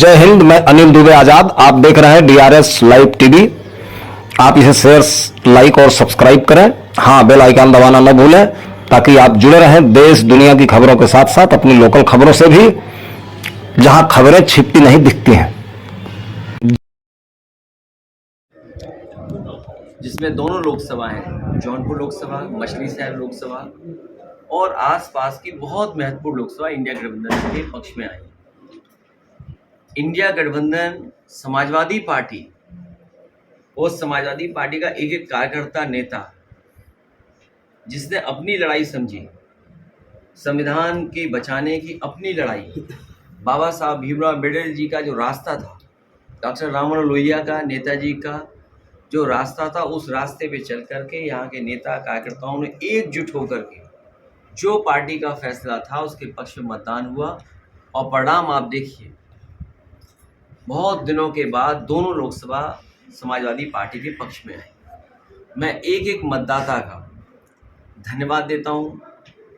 जय हिंद। मैं अनिल दुबे आजाद। आप देख रहे हैं डीआरएस लाइव टीवी। आप इसे शेयर, लाइक और सब्सक्राइब करें। हाँ, बेल आइकन दबाना न भूलें ताकि आप जुड़े रहें देश दुनिया की खबरों के साथ साथ अपनी लोकल खबरों से भी, जहां खबरें छिपती नहीं दिखती हैं। जिसमें दोनों लोकसभा हैं, जौनपुर लोकसभा, मछली शहर लोकसभा और आसपास की बहुत महत्वपूर्ण लोकसभा इंडिया गठबंधन के पक्ष में आई। इंडिया गठबंधन समाजवादी पार्टी और समाजवादी पार्टी का एक एक कार्यकर्ता, नेता, जिसने अपनी लड़ाई समझी, संविधान की बचाने की अपनी लड़ाई, बाबा साहब भीमराव अम्बेडकर जी का जो रास्ता था, डॉक्टर राममनोहर लोहिया का, नेताजी का जो रास्ता था, उस रास्ते पे चल करके यहाँ के नेता कार्यकर्ताओं ने एकजुट होकर के जो पार्टी का फैसला था उसके पक्ष में मतदान हुआ और परिणाम आप देखिए। बहुत दिनों के बाद दोनों लोकसभा समाजवादी पार्टी के पक्ष में आई। मैं एक एक मतदाता का धन्यवाद देता हूँ।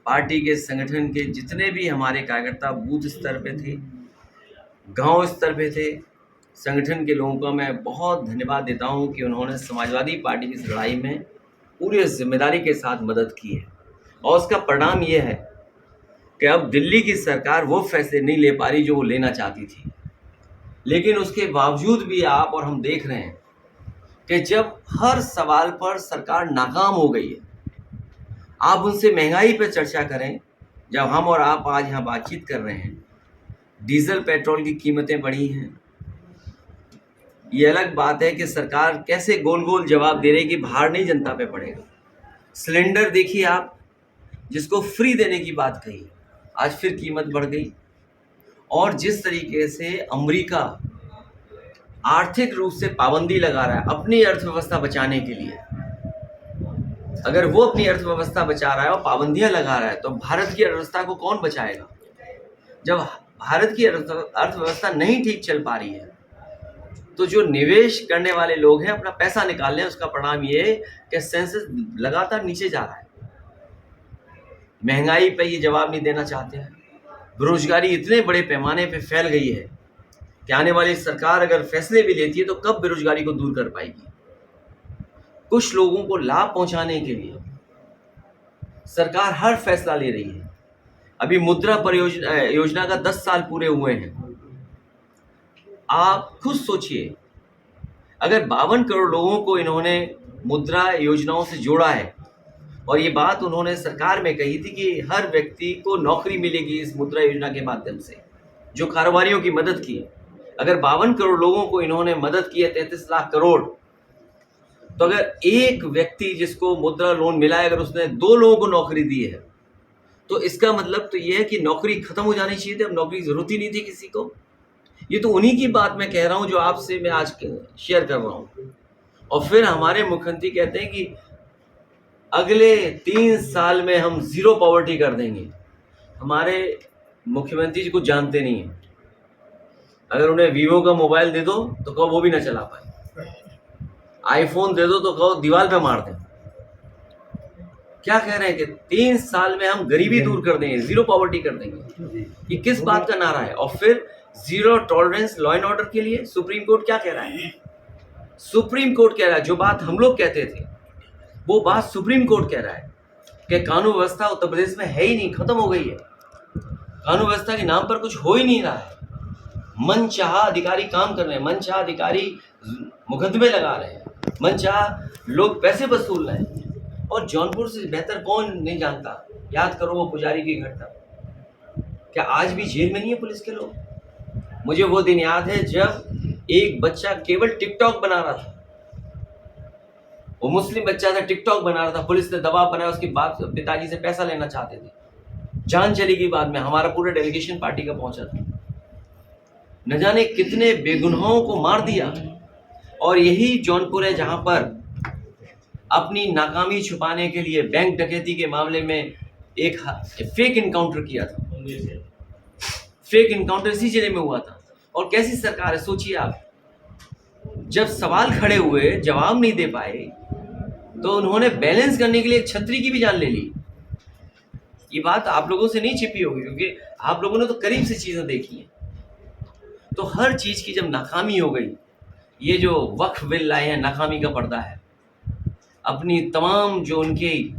पार्टी के संगठन के जितने भी हमारे कार्यकर्ता बूथ स्तर पे थे, गांव स्तर पे थे, संगठन के लोगों का मैं बहुत धन्यवाद देता हूँ कि उन्होंने समाजवादी पार्टी की इस लड़ाई में पूरी जिम्मेदारी के साथ मदद की है। और उसका परिणाम ये है कि अब दिल्ली की सरकार वो फैसले नहीं ले पा रही जो वो लेना चाहती थी। लेकिन उसके बावजूद भी आप और हम देख रहे हैं कि जब हर सवाल पर सरकार नाकाम हो गई है, आप उनसे महंगाई पर चर्चा करें। जब हम और आप आज यहाँ बातचीत कर रहे हैं, डीजल पेट्रोल की कीमतें बढ़ी हैं। ये अलग बात है कि सरकार कैसे गोल गोल जवाब दे रही है कि भार नहीं जनता पे पड़ेगा। सिलेंडर देखिए आप, जिसको फ्री देने की बात कही, आज फिर कीमत बढ़ गई। और जिस तरीके से अमेरिका आर्थिक रूप से पाबंदी लगा रहा है अपनी अर्थव्यवस्था बचाने के लिए, अगर वो अपनी अर्थव्यवस्था बचा रहा है और पाबंदियां लगा रहा है तो भारत की अर्थव्यवस्था को कौन बचाएगा? जब भारत की अर्थव्यवस्था नहीं ठीक चल पा रही है तो जो निवेश करने वाले लोग हैं अपना पैसा निकाल रहे हैं। उसका परिणाम ये है कि सेंसेक्स लगातार नीचे जा रहा है। महंगाई पे ये जवाब नहीं देना चाहते हैं। बेरोजगारी इतने बड़े पैमाने पे फैल गई है कि आने वाली सरकार अगर फैसले भी लेती है तो कब बेरोजगारी को दूर कर पाएगी? कुछ लोगों को लाभ पहुंचाने के लिए सरकार हर फैसला ले रही है। अभी मुद्रा योजना का 10 साल पूरे हुए हैं। आप खुद सोचिए, अगर 52 करोड़ लोगों को इन्होंने मुद्रा योजनाओं से जोड़ा है और ये बात उन्होंने सरकार में कही थी कि हर व्यक्ति को नौकरी मिलेगी इस मुद्रा योजना के माध्यम से, जो कारोबारियों की मदद की। अगर 52 करोड़ लोगों को इन्होंने मदद की है, 33 लाख करोड़, तो अगर एक व्यक्ति जिसको मुद्रा लोन मिला है, अगर उसने 2 लोगों को नौकरी दी है, तो इसका मतलब तो ये है कि नौकरी खत्म हो जानी चाहिए थी। अब नौकरी की जरूरत ही नहीं थी किसी को। ये तो उन्हीं की बात मैं कह रहा हूँ जो आपसे मैं आज शेयर कर रहा हूँ। और फिर हमारे मुख्यमंत्री कहते हैं कि अगले 3 साल में हम जीरो पॉवर्टी कर देंगे। हमारे मुख्यमंत्री जी कुछ जानते नहीं हैं। अगर उन्हें वीवो का मोबाइल दे दो तो कहो वो भी ना चला पाए, आईफोन दे दो तो कहो दीवार पे मार दें। क्या कह रहे हैं कि 3 साल में हम गरीबी दूर कर देंगे, जीरो पॉवर्टी कर देंगे। ये किस बात का नारा है? और फिर zero tolerance law and order के लिए सुप्रीम कोर्ट क्या कह रहा है? सुप्रीम कोर्ट कह रहा है जो बात हम लोग कहते थे वो बात सुप्रीम कोर्ट कह रहा है कि कानून व्यवस्था उत्तर प्रदेश में है ही नहीं, खत्म हो गई है। कानून व्यवस्था के नाम पर कुछ हो ही नहीं रहा है। मनचाह अधिकारी काम कर रहे हैं, मनचाह अधिकारी मुकदमे लगा रहे हैं, मनचाह लोग पैसे वसूल रहे हैं। और जौनपुर से बेहतर कौन नहीं जानता, याद करो वो पुजारी की घटना। क्या आज भी जेल में नहीं है पुलिस के लोग? मुझे वो दिन याद है जब एक बच्चा केवल टिकटॉक बना रहा था, वो मुस्लिम बच्चा था, टिकटॉक बना रहा था, पुलिस ने दबाव बनाया, उसके बाप पिताजी से पैसा लेना चाहते थे, जान चली गई। बाद में हमारा पूरा डेलीगेशन पार्टी का पहुंचा था, न जाने कितने बेगुनाहों को मार दिया। और यही जौनपुर है जहां पर अपनी नाकामी छुपाने के लिए बैंक डकैती के मामले में एक फेक इनकाउंटर किया था। फेक इनकाउंटर इसी जिले में हुआ था। और कैसी सरकार है सोचिए आप, जब सवाल खड़े हुए जवाब नहीं दे पाए तो उन्होंने बैलेंस करने के लिए छतरी की भी जान ले ली। ये बात आप लोगों से नहीं छिपी होगी क्योंकि आप लोगों ने तो करीब से चीजें देखी हैं। तो हर चीज़ की जब नाकामी हो गई, ये जो वक्फ बिल लाए हैं नाकामी का पर्दा है। अपनी तमाम जो उनकी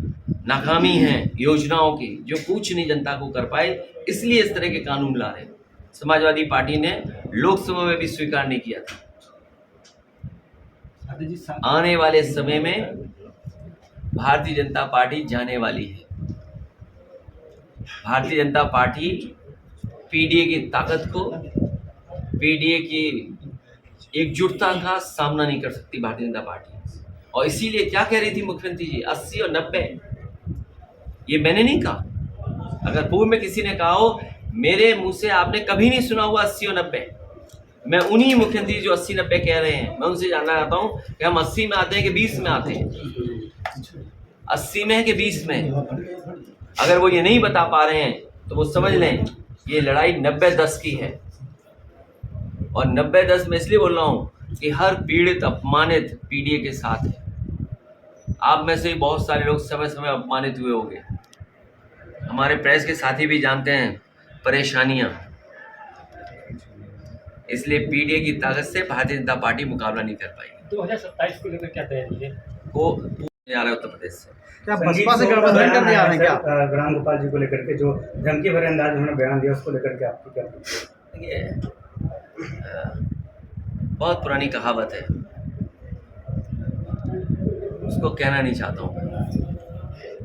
नाकामी हैं योजनाओं की, जो कुछ नहीं जनता को कर पाए, इसलिए इस तरह के कानून ला रहे हैं। समाजवादी पार्टी ने लोकसभा में भी स्वीकार नहीं किया था। आने वाले समय में भारतीय जनता पार्टी जाने वाली है। भारतीय जनता पार्टी पीडीए की ताकत को, पीडीए की एकजुटता का सामना नहीं कर सकती भारतीय जनता पार्टी। और इसीलिए क्या कह रही थी मुख्यमंत्री जी, 80 और 90, ये मैंने नहीं कहा। अगर पूर्व में किसी ने कहा हो, मेरे मुंह से आपने कभी नहीं सुना हुआ 80 और 90। मैं उन्हीं मुख्यमंत्री जो 80-90 कह रहे हैं, मैं उनसे जानना चाहता हूं कि हम 80 में आते हैं कि 20 में आते हैं, 80 में है कि 20 में। अगर वो ये नहीं बता पा रहे हैं तो वो समझ लें ये लड़ाई 90-10 की है। और 90-10 में इसलिए बोल रहा हूँ कि हर पीड़ित अपमानित पीडीए के साथ है। आप में से बहुत सारे लोग समय समय अपमानित हुए होंगे, हमारे प्रेस के साथी भी जानते हैं परेशानियां। इसलिए पीडीए की ताकत से भारतीय जनता पार्टी मुकाबला नहीं कर पाएगी। 2027 को लेकर क्या तैयारी है? वो आ रहा है उत्तर प्रदेश से। क्या बसपा से गठबंधन करने आ रहे हैं क्या? राम गोपाल जी को लेकर के जो धमकी भरे अंदाज में उन्होंने बयान दिया, उसको लेकर के आपकी क्या? देखिए, बहुत पुरानी कहावत है, उसको कहना नहीं चाहता हूँ,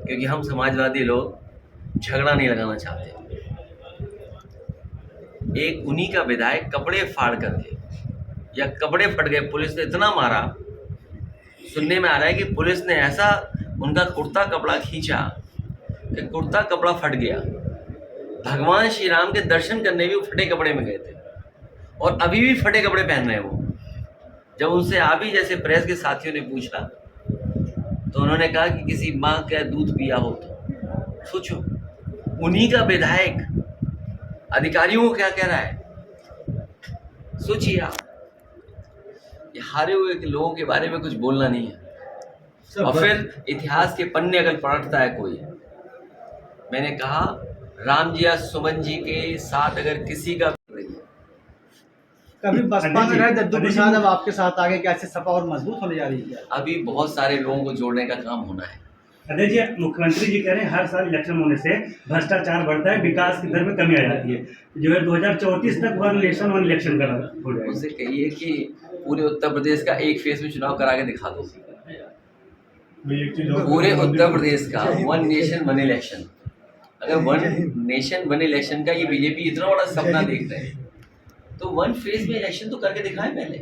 क्योंकि हम समाजवादी लोग झगड़ा नहीं लगाना चाहते। एक उन्हीं का विधायक कपड़े फाड़ करके, या कपड़े फट गए, पुलिस ने इतना मारा, सुनने में आ रहा है कि पुलिस ने ऐसा उनका कुर्ता कपड़ा खींचा कि कुर्ता कपड़ा फट गया। भगवान श्री राम के दर्शन करने भी वो फटे कपड़े में गए थे, और अभी भी फटे कपड़े पहन रहे हैं वो। जब उनसे आप ही जैसे प्रेस के साथियों ने पूछा तो उन्होंने कहा कि किसी माँ का दूध पिया हो। तो सोचो, उन्हीं का विधायक अधिकारियों को क्या कह रहा है, सोचिए आप। ये हारे हुए लोगों के बारे में कुछ बोलना नहीं है। और फिर इतिहास के पन्ने अगर पलटता है कोई, मैंने कहा राम जी या सुमन जी के साथ अगर किसी का कभी बसपा में रहे दद्दू प्रसाद, अब आपके साथ आगे कैसे सपा और मजबूत होने जा रही है? अभी बहुत सारे लोगों को जोड़ने का काम होना है। अजय जी, मुख्यमंत्री जी कह रहे हैं हर साल इलेक्शन होने से भ्रष्टाचार बढ़ता है, विकास की दर में कमी आ जाती है, जो है 2034 तक वन इलेक्शन का हो जाएगा। उनसे कहिए कि पूरे उत्तर प्रदेश का एक फेज में चुनाव करा के दिखा दो। पूरे उत्तर प्रदेश का वन नेशन वन इलेक्शन। अगर वन नेशन वन इलेक्शन का ये बीजेपी इतना बड़ा सपना देख रहे हैं, तो वन फेज में इलेक्शन तो करके दिखाएं पहले।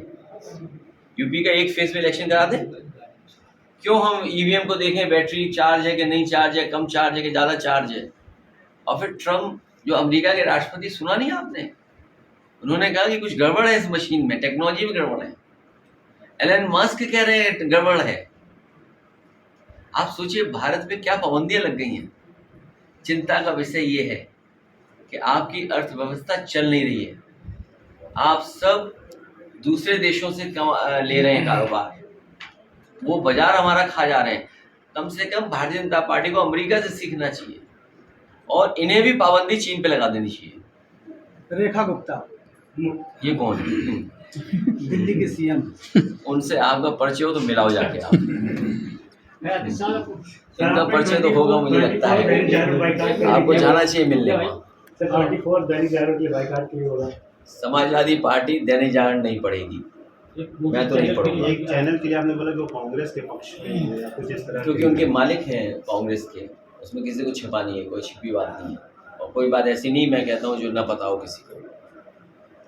यूपी का एक फेज में इलेक्शन करा दें। क्यों हम ईवीएम को देखें, बैटरी चार्ज है कि नहीं चार्ज है, कम चार्ज है कि ज़्यादा चार्ज है। और फिर ट्रम्प जो अमेरिका के राष्ट्रपति, सुना नहीं आपने, उन्होंने कहा कि कुछ गड़बड़ है इस मशीन में, टेक्नोलॉजी में गड़बड़ है। एलन मस्क कह रहे हैं गड़बड़ है। आप सोचिए भारत में क्या पाबंदियां लग गई हैं। चिंता का विषय ये है कि आपकी अर्थव्यवस्था चल नहीं रही है। आप सब दूसरे देशों से ले रहे हैं कारोबार, वो बाजार हमारा खा जा रहे हैं। कम से कम भारतीय जनता पार्टी को अमेरिका से सीखना चाहिए, और इन्हें भी पाबंदी चीन पे लगा देनी चाहिए। रेखा गुप्ता, ये कौन है? दिल्ली के सीएम। उनसे आपका परिचय हो तो मिलाओ जाके आप। इनका परिचय तो होगा, मुझे लगता है आपको जाना चाहिए मिलने वहाँ। समाजवादी पार्टी दैनिक जागरण नहीं पड़ेगी, मैं तो नहीं पढ़ूंगा। एक चैनल के लिए आपने बोला कि वो कांग्रेस के पक्ष में है या कुछ इस तरह, क्योंकि उनके मालिक हैं कांग्रेस के, उसमें किसी को छिपा नहीं है, कोई छिपी बात नहीं है। और कोई बात ऐसी नहीं मैं कहता हूँ जो न पता हो किसी को।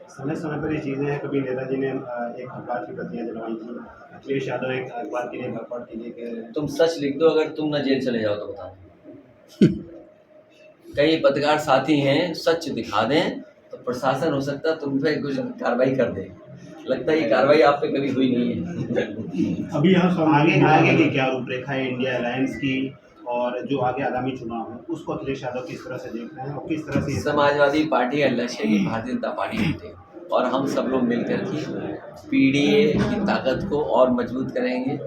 समय समय पर ये चीज़ें हैं। कभी नेताजी ने एक अखबार की प्रतियां जलवाई थी, अखिलेश यादव एक अखबार के लिए भरपाट के लिए कह रहे हैं। तुम सच लिख दो, अगर तुम ना जेल चले जाओ तो बताओ। कई पत्रकार साथी हैं, सच दिखा दें तो प्रशासन हो सकता है तुम पे कुछ कार्रवाई कर दे। लगता है ये कार्रवाई आप पे कभी हुई नहीं है। अभी यहाँ आगे की क्या रूपरेखा है इंडिया अलायंस की, और जो आगे आगामी चुनाव है उसको अखिलेश यादव किस तरह से देख रहे हैं और किस तरह से? समाजवादी पार्टी का लक्ष्य है कि भारतीय जनता पार्टी जीते, और हम सब लोग मिलकर के पीडीए की ताकत को और मजबूत करेंगे।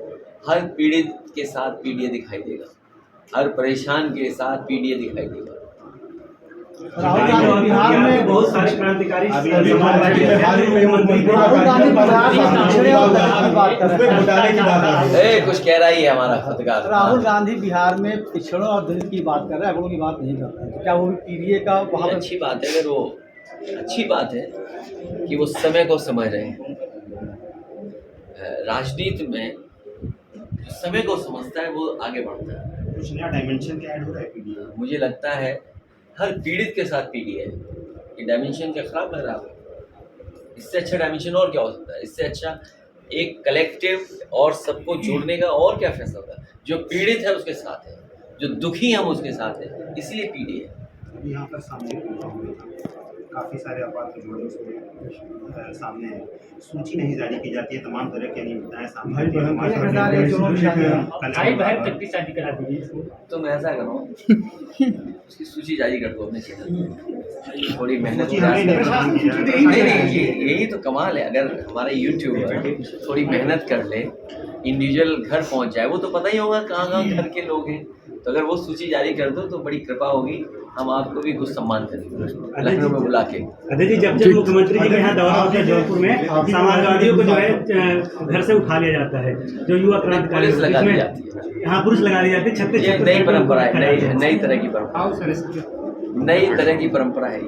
हर पीड़ित के साथ पीडीए दिखाई देगा, हर परेशान के साथ पीडीए दिखाई देगा। राहुल गांधी बिहार में बहुत सारे क्रांतिकारी अभी समाजवादी अभी हाल ही में मुख्यमंत्री राहुल गांधी बिहार में पिछड़े और दलित की बात कर रहे हैं। घोटाले की बात आ रही है। ए, कुछ कह रहा ही है हमारा पत्रकार। राहुल गांधी बिहार में पिछड़ों और दलित की बात कर रहे हैं, अगड़ों की बात नहीं कर रहे हैं। तो क्या वो भी पीडीए का वहाँ ये पर अच्छी बात है, अगर वो अच्छी बात है कि वो समय को समझ रहे हैं। राजनीति में जो समय को समझता है वो आगे बढ़ता है। कुछ नया डायमेंशन क्या ऐड हो रहा है पीडीए? मुझे लगता है हर पीड़ित के साथ पीड़ित है। ये डायमेंशन क्या खराब लग रहा है आपको? इससे अच्छा डायमेंशन और क्या हो सकता है? इससे अच्छा एक कलेक्टिव और सबको जोड़ने का और क्या फैसला होता है? जो पीड़ित है उसके साथ है, जो दुखी हम उसके साथ है, इसलिए पीड़ित है। अभी यहाँ पर सामने काफ़ी सारे अपराध के जोड़े उसमें सामने है। सूची नहीं जारी की जाती है, तमाम तरह की अनियमितताएं सामने आती हैं। भाई बहन तक की शादी करा दीजिए। तुम ऐसा करो उसकी सूची जारी कर दो अपने चैनल, थोड़ी मेहनत सूची हमने नहीं की है। नहीं, यही तो कमाल है। अगर हमारे यूट्यूबर थोड़ी मेहनत कर ले, इंडिविजुअल घर पहुंच जाए, वो तो पता ही होगा कहाँ कहाँ घर के लोग हैं। तो अगर वो सूची जारी कर दो तो बड़ी कृपा होगी, हम आपको भी कुछ सम्मान करेंगे लखनऊ में बुला के। अजय जी, जब जब मुख्यमंत्री जी का यहाँ दौरा होता है जौनपुर में, समाजवादियों को जो है घर से उठा लिया जाता है, जो युवा क्रांतिकारी पुलिस लगा दी इसमें- जाती है। हाँ, पुलिस लगा दी जाती है। छत्तीस ये नई परंपरा है, नई तरह की परंपरा, नई तरह की परंपरा है ये।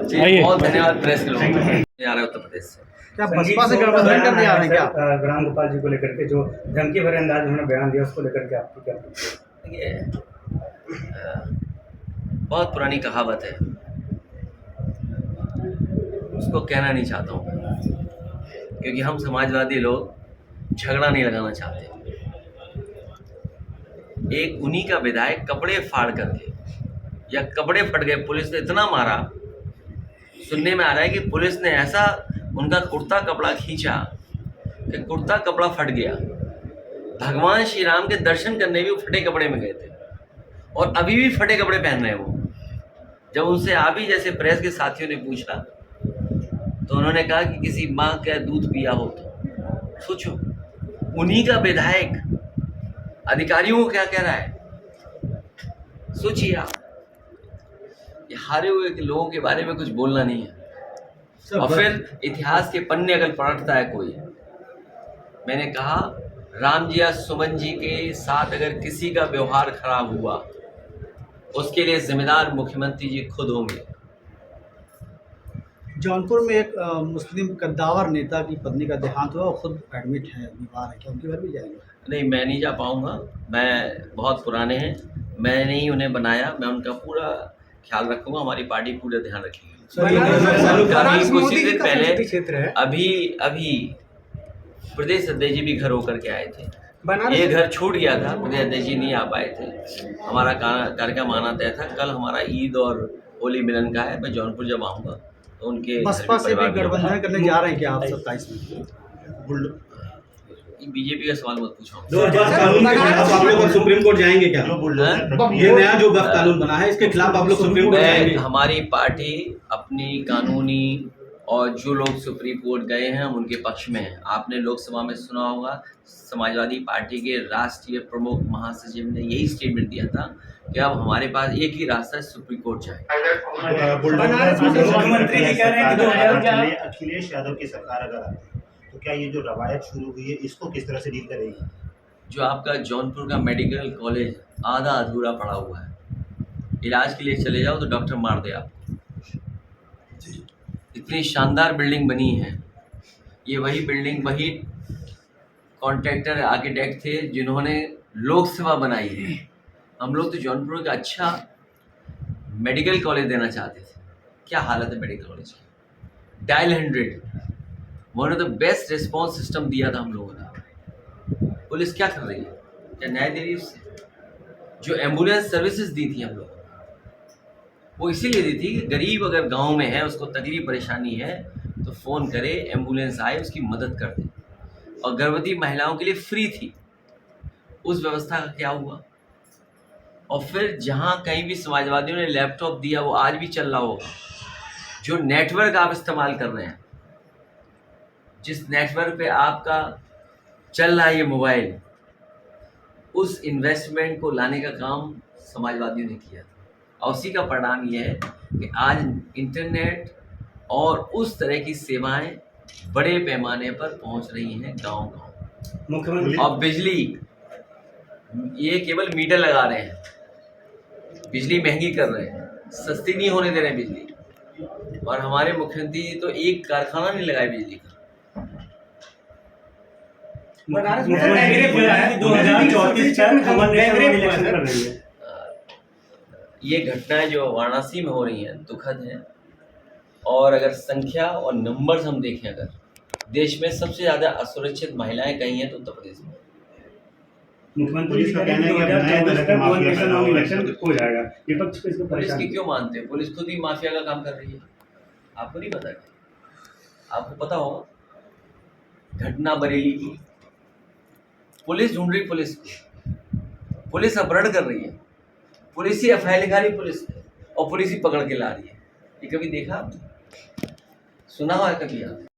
जी, बहुत धन्यवाद प्रेस के लोगों को। आ रहे उत्तर प्रदेश से। क्या बसपा से गठबंधन करने आ रहे हैं क्या? राम गोपाल जी को लेकर के जो धमकी भरे अंदाज में उन्होंने बयान दिया, उसको लेकर के आपकी क्या? देखिए, बहुत पुरानी कहावत है, उसको कहना नहीं चाहता हूँ क्योंकि हम समाजवादी लोग झगड़ा नहीं लगाना चाहते। एक उन्हीं का विधायक कपड़े फाड़ करके, या कपड़े फट गए, पुलिस ने इतना मारा, सुनने में आ रहा है कि पुलिस ने ऐसा उनका कुर्ता कपड़ा खींचा कि कुर्ता कपड़ा फट गया। भगवान श्री राम के दर्शन करने भी वो फटे कपड़े में गए थे और अभी भी फटे कपड़े पहन रहे हैं वो। जब उनसे आप ही जैसे प्रेस के साथियों ने पूछा तो उन्होंने कहा कि किसी माँ का दूध पिया हो। तो सोचो, उन्हीं का विधायक अधिकारियों को क्या कह रहा है, सोचिए आप। ये हारे हुए लोगों के बारे में कुछ बोलना नहीं है। और फिर इतिहास के पन्ने अगर पलटता है कोई, मैंने कहा राम जी या सुमन जी के साथ अगर किसी का व्यवहार खराब हुआ उसके लिए जिम्मेदार मुख्यमंत्री जी खुद होंगे। जौनपुर में एक मुस्लिम कद्दावर नेता की पत्नी का देहांत हुआ, वो खुद एडमिट है, बीमार है, क्या उनके घर भी जाएंगे? नहीं, मैं नहीं जा पाऊँगा, मैं बहुत पुराने हैं, मैंने ही उन्हें बनाया, मैं उनका पूरा ख्याल रखूँगा, हमारी पार्टी पूरा ध्यान रखेगी। कुछ ही दिन पहले अभी प्रदेश अध्यक्ष जी भी घर होकर के आए थे। ये घर छूट गया था, प्रदेश अध्यक्ष जी नहीं आ पाए थे, हमारा कार्यक्रम आना तय था। कल हमारा ईद और होली मिलन का है, मैं जौनपुर जब आऊँगा तो उनके बसपा से भी गठबंधन करने जा रहे हैं क्या आप 27 में? बीजेपी का सवाल मत पूछो। जो वक्फ कानून के खिलाफ आप लोग सुप्रीम कोर्ट जाएंगे क्या? जो बुलडोजर ये नया जो वक्फ कानून बना है इसके खिलाफ आप लोग सुप्रीम कोर्ट जाएंगे? हमारी पार्टी अपनी कानूनी और जो लोग सुप्रीम कोर्ट गए हैं हम उनके पक्ष में हैं। आपने लोकसभा में सुना होगा, समाजवादी पार्टी के राष्ट्रीय प्रमुख महासचिव ने यही स्टेटमेंट दिया था कि अब हमारे पास एक ही रास्ता है, सुप्रीम कोर्ट जाए। मुख्यमंत्री जी कह रहे हैं कि 2011 अखिलेश यादव की सरकार अगर आती है तो क्या ये जो रवायत शुरू हुई है इसको किस तरह से डील करेगी? जो आपका जौनपुर का मेडिकल कॉलेज आधा अधूरा पड़ा हुआ है, इलाज के लिए चले जाओ तो डॉक्टर मार दे आपको। इतनी शानदार बिल्डिंग बनी है, ये वही बिल्डिंग वही कॉन्ट्रैक्टर आर्किटेक्ट थे जिन्होंने लोकसभा बनाई है। हम लोग तो जौनपुर का अच्छा मेडिकल कॉलेज देना चाहते थे। क्या हालत है मेडिकल कॉलेज की। Dial 100 one of the best response system दिया था हम लोगों ने। पुलिस क्या कर रही है, क्या न्याय दे रही है उससे? जो एम्बुलेंस सर्विसेज दी थी हम लोगों ने, वो इसीलिए दी थी कि गरीब अगर गांव में है, उसको तकलीफ परेशानी है तो फ़ोन करे, एम्बुलेंस आए, उसकी मदद कर दे। और गर्भवती महिलाओं के लिए फ्री थी। उस व्यवस्था का क्या हुआ? और फिर जहाँ कहीं भी समाजवादियों ने लैपटॉप दिया वो आज भी चल रहा होगा। जो नेटवर्क आप इस्तेमाल कर रहे हैं, जिस नेटवर्क पे आपका चल रहा है ये मोबाइल, उस इन्वेस्टमेंट को लाने का काम समाजवादियों ने किया था। और उसी का परिणाम ये है कि आज इंटरनेट और उस तरह की सेवाएं बड़े पैमाने पर पहुंच रही हैं गांव-गांव। मुख्यमंत्री और बिजली, ये केवल मीटर लगा रहे हैं, बिजली महंगी कर रहे हैं, सस्ती नहीं होने दे रहे हैं बिजली। और हमारे मुख्यमंत्री जी तो एक कारखाना नहीं लगाए बिजली का। मुख्यमंत्री जी बोला है 2034 तक हमारे नेशनल इलेक्शन कर रही है। ये घटनाएं जो वाराणसी में हो रही हैं दुखद हैं। और अगर संख्या और नंबर्स हम देखें, अगर देश में सबसे ज़्यादा असुरक्षित महिलाएं कहीं हैं तो उत्तर प्रदेश में। मुख्यमंत्री जी पुलिस का कह रहे हैं कहना है कि अब नए 2024 तरह के तक वन माफिया नेशन पैदा वन हो रहे इलेक्शन हैं। हो जाएगा। विपक्ष को इसको पुलिस परेशान की क्यों मानते हैं? पुलिस खुद ही माफिया का काम कर रही है। आपको नहीं पता क्या? आपको पता होगा घटना बरेली की, पुलिस ढूंढ रही पुलिस को, पुलिस अपहरण कर रही है, पुलिस ही एफआईआर लिखा रही पुलिस ने, और पुलिस ही पकड़ के ला रही है। ये कभी देखा आपने? सुना हुआ है कभी आप?